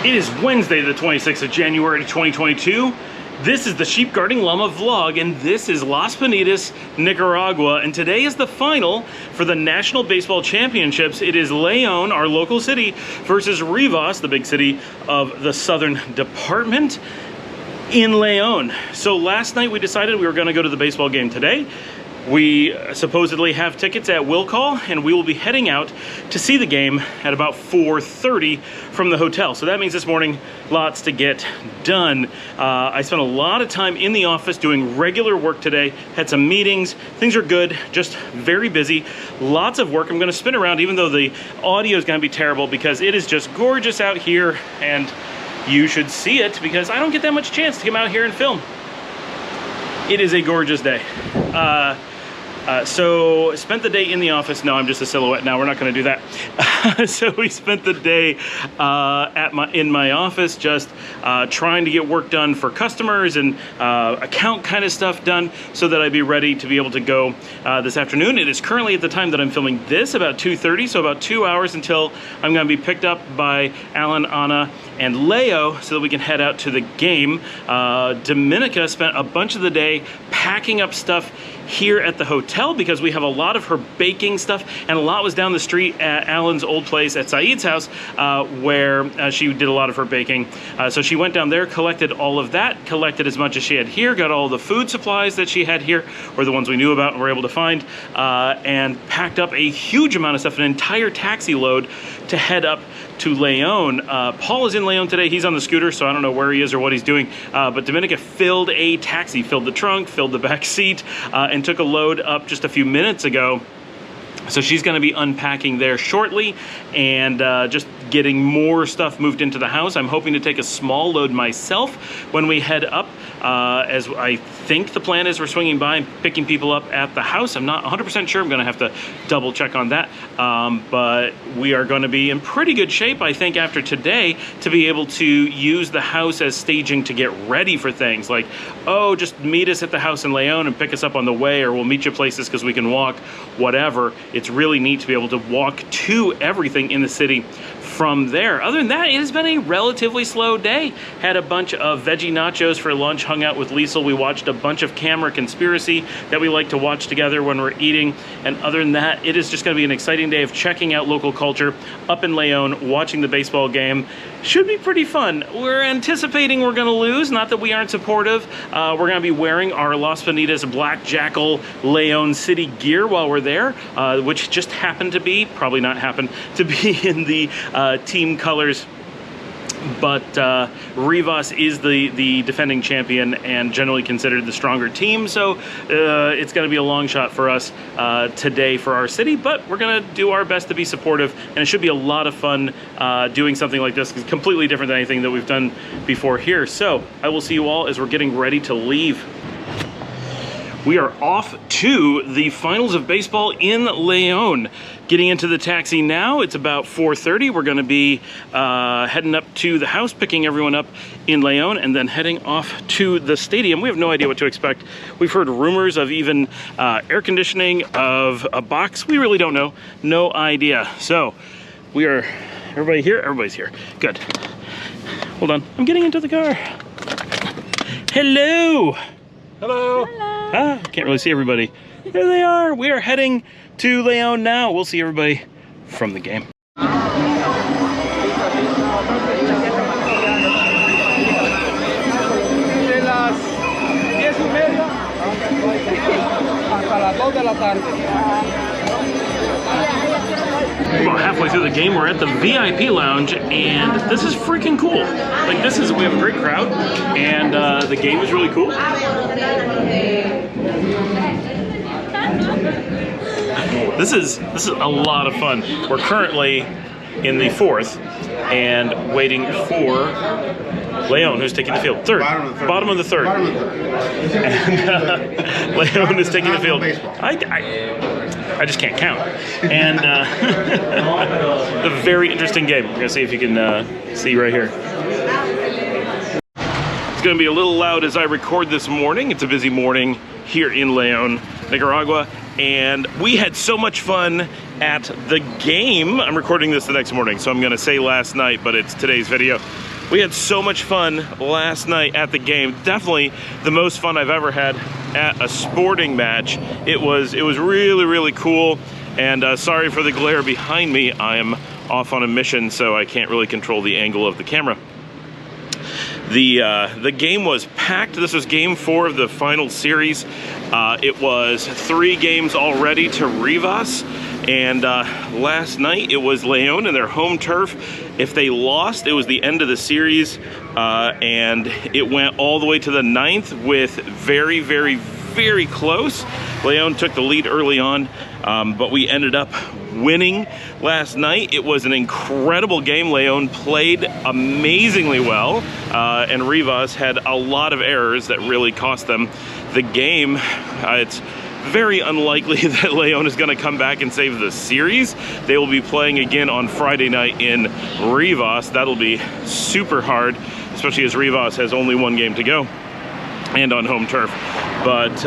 It is Wednesday, the 26th of January, 2022. This is the Sheep Guarding Llama vlog, and this is Las Piñatas, Nicaragua. And today is the final for the National Baseball Championships. It is León, our local city, versus Rivas, the big city of the Southern Department, in León. So last night we decided we were going to go to the baseball game today. We supposedly have tickets at will call, and we will be heading out to see the game at about 4:30 from the hotel. So that means this morning, lots to get done. I spent a lot of time in the office doing regular work today, had some meetings. Things are good, just very busy. Lots of work. I'm gonna spin around even though the audio is gonna be terrible because it is just gorgeous out here, and you should see it because I don't get that much chance to come out here and film. It is a gorgeous day. So spent the day in the office. No, I'm just a silhouette now. We're not going to do that. So we spent the day in my office just trying to get work done for customers and account kind of stuff done so that I'd be ready to be able to go this afternoon. It is currently at the time that I'm filming this about 2:30, so about 2 hours until I'm going to be picked up by Alan, Anna, and Leo so that we can head out to the game. Dominica spent a bunch of the day packing up stuff here at the hotel because we have a lot of her baking stuff, and a lot was down the street at Alan's old place at Saeed's house where she did a lot of her baking. So she went down there, collected all of that, collected as much as she had here, got all the food supplies that she had here, or the ones we knew about and were able to find, and packed up a huge amount of stuff, an entire taxi load to head up to León. Paul is in León today. He's on the scooter, so I don't know where he is or what he's doing. But Dominica filled a taxi, filled the trunk, filled the back seat, and took a load up just a few minutes ago. So she's going to be unpacking there shortly and just getting more stuff moved into the house. I'm hoping to take a small load myself when we head up, as I think the plan is we're swinging by and picking people up at the house. I'm not 100% sure. I'm going to have to double check on that. But we are going to be in pretty good shape, I think, after today to be able to use the house as staging to get ready for things like, oh, just meet us at the house in León and pick us up on the way, or we'll meet you places because we can walk, whatever. It's really neat to be able to walk to everything in the city from there. Other than that, it has been a relatively slow day. Had a bunch of veggie nachos for lunch, hung out with Liesel. We watched a bunch of Camera Conspiracy that we like to watch together when we're eating. And other than that, it is just going to be an exciting day of checking out local culture up in León, watching the baseball game. Should be pretty fun. We're anticipating we're going to lose, not that we aren't supportive. We're going to be wearing our Las Piñatas Black Jackal León City gear while we're there, which just happened to be, probably not happened to be in the team colors. But Rivas is the defending champion and generally considered the stronger team, so it's going to be a long shot for us today for our city, but we're going to do our best to be supportive, and it should be a lot of fun doing something like this. It's completely different than anything that we've done before here. So I will see you all as we're getting ready to leave. We are off to the finals of baseball in León. Getting into the taxi now. It's about 4:30. We're going to be heading up to the house, picking everyone up in León, and then heading off to the stadium. We have no idea what to expect. We've heard rumors of even air conditioning, of a box. We really don't know. No idea. So we are, everybody here? Everybody's here. Good. Hold on. I'm getting into the car. Hello. Hello. Hello. Ah, can't really see everybody. There they are. We are heading to León now. We'll see everybody from the game. About halfway through the game, we're at the VIP lounge, and this is freaking cool. Like, we have a great crowd, and the game is really cool. This is a lot of fun. We're currently in the fourth and waiting for León, who's taking the field. Bottom of the third. And León is taking the field. I just can't count. And a very interesting game. We're gonna see if you can see right here. It's gonna be a little loud as I record this morning. It's a busy morning here in León, Nicaragua, and we had so much fun at the game. I'm recording this the next morning, so I'm gonna say last night, but it's today's video. We had so much fun last night at the game. Definitely the most fun I've ever had at a sporting match. It was really, really cool. And sorry for the glare behind me. I am off on a mission, so I can't really control the angle of the camera. The game was packed. This was game 4 of the final series. It was 3 games already to Rivas. And last night it was León in their home turf. If they lost, it was the end of the series, and it went all the way to the 9th with very, very, very close. León took the lead early on, but we ended up winning last night. It was an incredible game. León played amazingly well, and Rivas had a lot of errors that really cost them the game. It's very unlikely that León is going to come back and save the series. They will be playing again on Friday night in Rivas. That'll be super hard, especially as Rivas has only 1 game to go and on home turf. But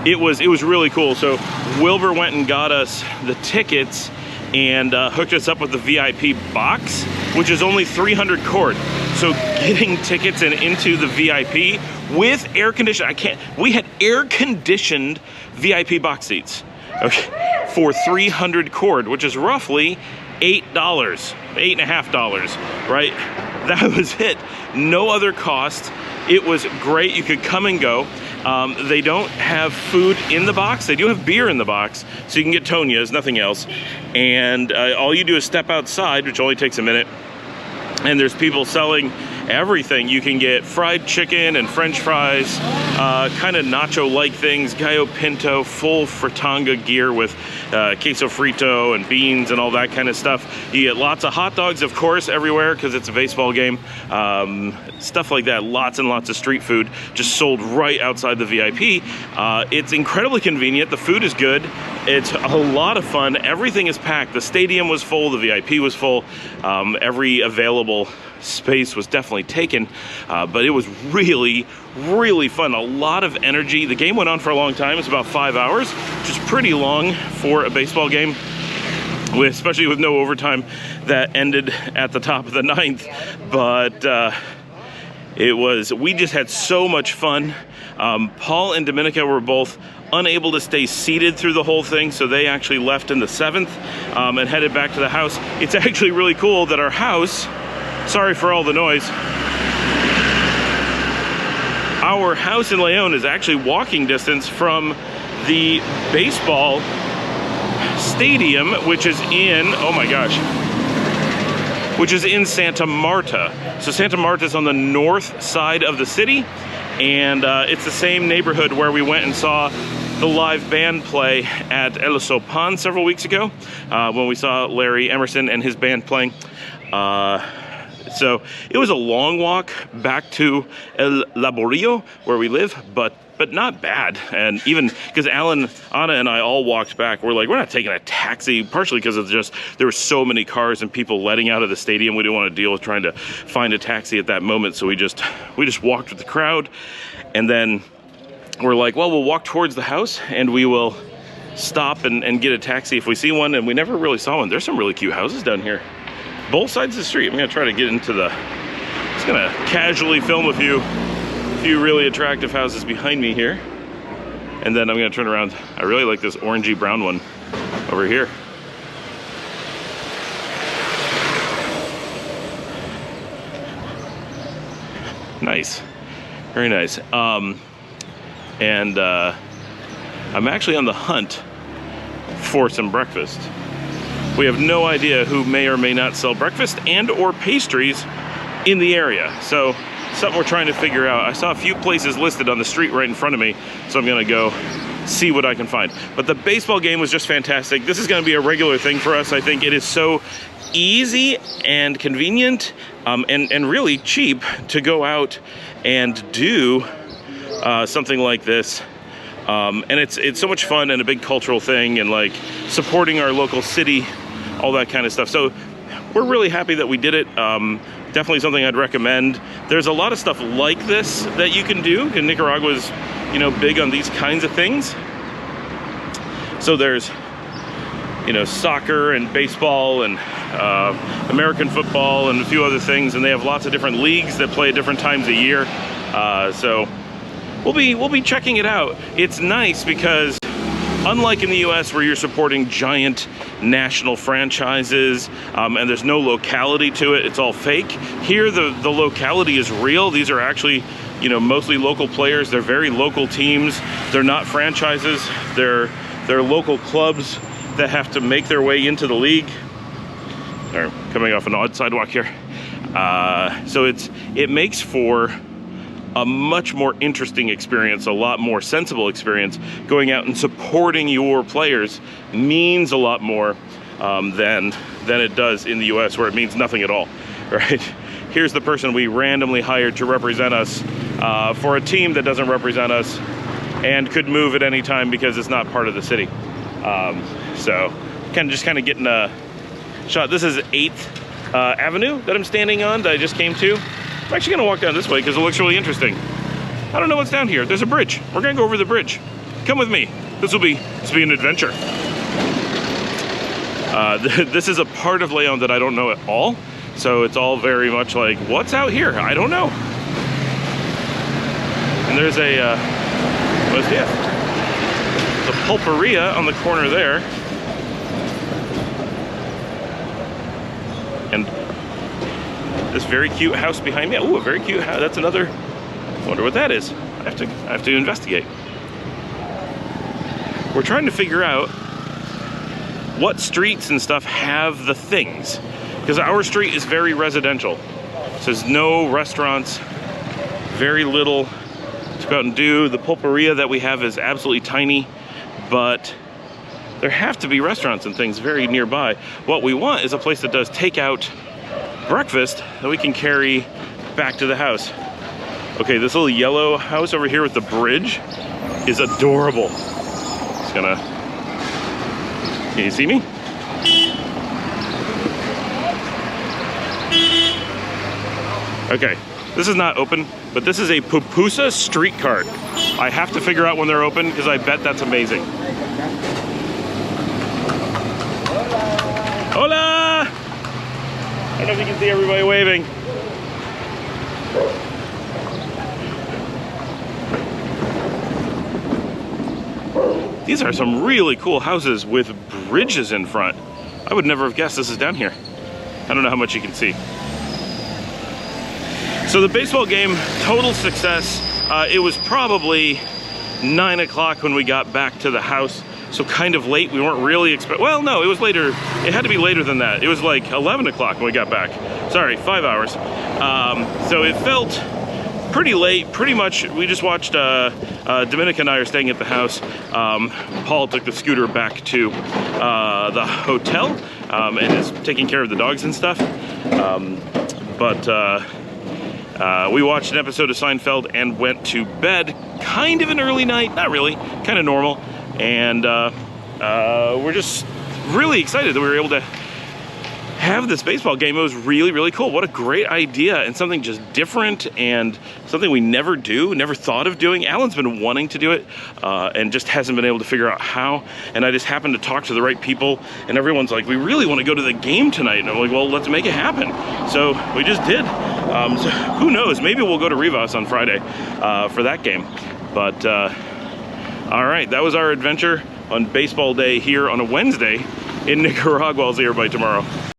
it was really cool. So Wilber went and got us the tickets and hooked us up with the VIP box, which is only 300 cord. So getting tickets and into the VIP with air conditioning, we had air conditioned VIP box seats, okay, for 300 cord, which is roughly $8, $8.50, right? That was it. No other cost. It was great. You could come and go. They don't have food in the box. They do have beer in the box, so you can get Tonias, nothing else. And all you do is step outside, which only takes a minute, and there's people selling everything. You can get fried chicken and French fries, kind of nacho-like things, gallo pinto, full fritanga gear with queso frito and beans and all that kind of stuff. You get lots of hot dogs, of course, everywhere because it's a baseball game. Stuff like that. Lots and lots of street food just sold right outside the VIP. It's incredibly convenient. The food is good. It's a lot of fun. Everything is packed. The stadium was full. The VIP was full. Every available space was definitely taken, but it was really, really fun. A lot of energy. The game went on for a long time. It's about 5 hours, which is pretty long for a baseball game, especially with no overtime. That ended at the top of the 9th, but we just had so much fun. Paul and Dominica were both unable to stay seated through the whole thing, so they actually left in the 7th and headed back to the house. It's actually really cool that our house, sorry for all the noise, our house in León is actually walking distance from the baseball stadium, which is in, oh my gosh, which is in Santa Marta. So Santa Marta is on the north side of the city, and it's the same neighborhood where we went and saw the live band play at El Sopan several weeks ago, when we saw Larry Emerson and his band playing. So it was a long walk back to El Laborio, where we live, but not bad. And even because Alan, Anna, and I all walked back, we're like, we're not taking a taxi, partially because of just, there were so many cars and people letting out of the stadium. We didn't want to deal with trying to find a taxi at that moment. So we just walked with the crowd. And then we're like, well, we'll walk towards the house and we will stop and get a taxi if we see one. And we never really saw one. There's some really cute houses down here, both sides of the street. I'm gonna try to get into just gonna casually film a few really attractive houses behind me here. And then I'm gonna turn around. I really like this orangey brown one over here. Nice, very nice. And I'm actually on the hunt for some breakfast. We have no idea who may or may not sell breakfast and or pastries in the area. So something we're trying to figure out. I saw a few places listed on the street right in front of me, so I'm gonna go see what I can find. But the baseball game was just fantastic. This is gonna be a regular thing for us. I think it is so easy and convenient, and really cheap to go out and do something like this. And it's so much fun and a big cultural thing, and like supporting our local city, all that kind of stuff. So we're really happy that we did it. Definitely something I'd recommend. There's a lot of stuff like this that you can do, and Nicaragua's, big on these kinds of things. So there's you know, soccer and baseball and American football and a few other things, and they have lots of different leagues that play at different times a year. So we'll be checking it out. It's nice because unlike in the US where you're supporting giant national franchises and there's no locality to it, it's all fake. Here the locality is real. These are actually, you know, mostly local players. They're very local teams. They're not franchises. They're local clubs that have to make their way into the league. They're coming off an odd sidewalk here. So it makes for a much more interesting experience, a lot more sensible experience. Going out and supporting your players means a lot more than it does in the US, where it means nothing at all, right? Here's the person we randomly hired to represent us for a team that doesn't represent us and could move at any time because it's not part of the city. So kind of getting a shot. This is 8th Avenue that I'm standing on, that I just came to. I'm actually gonna walk down this way because it looks really interesting. I don't know what's down here. There's a bridge. We're gonna go over the bridge. Come with me. This will be an adventure. This is a part of León that I don't know at all. So it's all very much like, what's out here? I don't know. And there's a, what's that? The pulperia on the corner there. And this very cute house behind me. Oh, a very cute house. That's another, I wonder what that is. I have to investigate. We're trying to figure out what streets and stuff have the things. Because our street is very residential. So there's no restaurants, very little to go out and do. The pulperia that we have is absolutely tiny, but there have to be restaurants and things very nearby. What we want is a place that does takeout breakfast that we can carry back to the house. Okay, this little yellow house over here with the bridge is adorable. Just gonna, can you see me? Okay, this is not open, but this is a pupusa street cart. I have to figure out when they're open because I bet that's amazing. Hola! I don't know if you can see everybody waving. These are some really cool houses with bridges in front. I would never have guessed this is down here. I don't know how much you can see. So the baseball game, total success. It was probably 9 o'clock when we got back to the house. So kind of late. We weren't really well, no, it was later. It had to be later than that. It was like 11 o'clock when we got back. Sorry, 5 hours. So it felt pretty late. Pretty much, we just watched, Dominica and I are staying at the house. Paul took the scooter back to the hotel and is taking care of the dogs and stuff. We watched an episode of Seinfeld and went to bed kind of an early night. Not really, kind of normal. And we're just really excited that we were able to have this baseball game. It was really, really cool. What a great idea, and something just different and something we never thought of doing. Alan's been wanting to do it and just hasn't been able to figure out how. And I just happened to talk to the right people, and everyone's like, we really want to go to the game tonight. And I'm like, well, let's make it happen. So we just did. So who knows? Maybe we'll go to Rivas on Friday for that game. But all right, that was our adventure on baseball day here on a Wednesday in Nicaragua. I'll see everybody tomorrow.